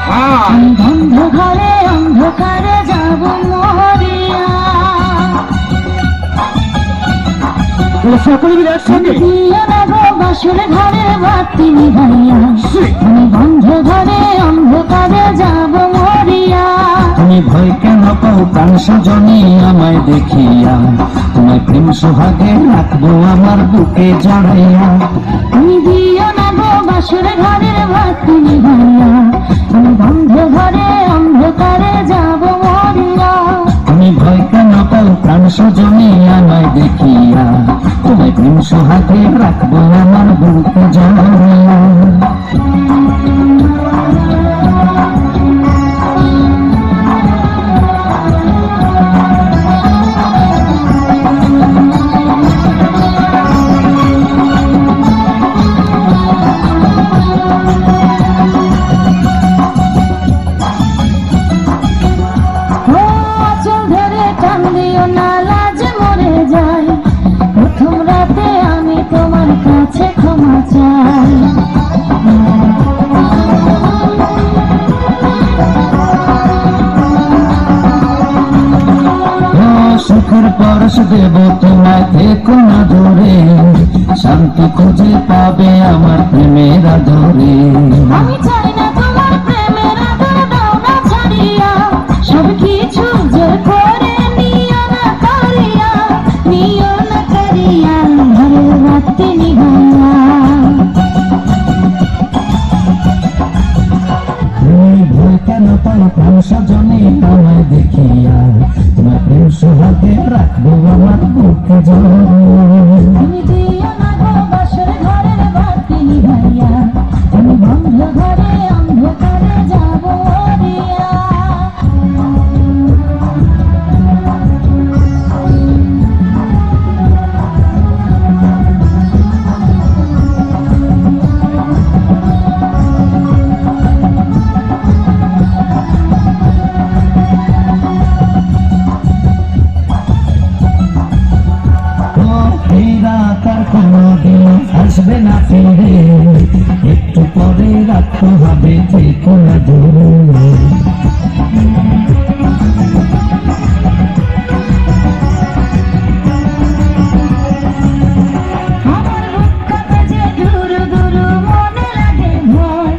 বন্ধ ঘরে অন্ধকারে যাব মরিয়া। সকলে মিলে একসঙ্গে দিও না গো বাসর ঘরে বাতি নিভাইয়া, আমি বন্ধ ঘরে অন্ধকারে যাব মরিয়া। তুমি ভয় কেন পাও প্রাণ সজনী আমায় দেখিয়া, তোমায় প্রেম সোহাগে রাখবো আমার বুকে জড়াইয়া। তুমি দিও না গো বাসর ঘরের বাতি নিভাইয়া, আমি বন্ধ ঘরে অন্ধকারে যাব মরিয়া। তুমি ভয় কেন পাও প্রাণ সজনী আমায় দেখিয়া, তোমায় প্রেম সোহাগে রাখবো আমার বুকে জড়াইয়া। সুখের পরশ দেব তোমায়, থেকো না দূরে, শান্তি খুঁজে পাবে আমার প্রেমের আদরে। আমি চাই না তোমার প্রেমের আদর, দাও না ছাড়িয়া, সব কিছু জোর করে নিও না করিয়া, নিও না করিয়া ঘরের বাতি নিভাইয়া। ভয় কেন পাও প্রাণ সজনী আমায় দেখিয়া, তোমার প্রেম সোহাগে রাখবো আমার বুকে জড়াইয়া। তুমি দিও না গো বাসর ঘরের বাতি নিভাইয়া, আমি বন্ধ ঘরে অন্ধকারে যাব মরিয়া। কোনদিন আসবে না ফিরে, একটু পরে রাখতে হবে থেকো না দূরে। আমার বুকটাতে যে দুরু দুরু মনে লাগে ভয়,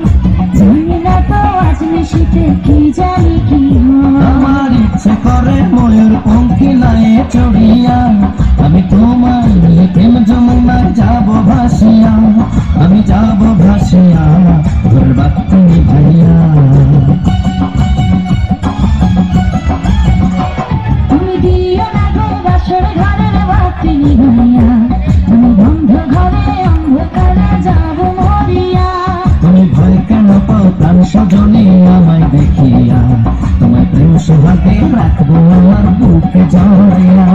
জানি না তো আজ নিশিতে কি জানি কি হয়। আমার ইচ্ছে করে ময়ূর পঙ্খী নায়ে চড়িয়া, আমি তোমার প্রেম যমুনায় যাব ভাসিয়া, আমি যাব ভাসিয়া ঘরের বাতি নিভাইয়া। তুমি দিও না গো বাসর ঘরের বাতি নিভাইয়া, আমি বন্ধ ঘরে অন্ধকারে যাব মরিয়া। তুমি ভয় কেন পাও প্রাণ সজনী আমায় দেখিয়া, তোমায় প্রেম সোহাগে রাখবো আমার বুকে জড়াইয়া।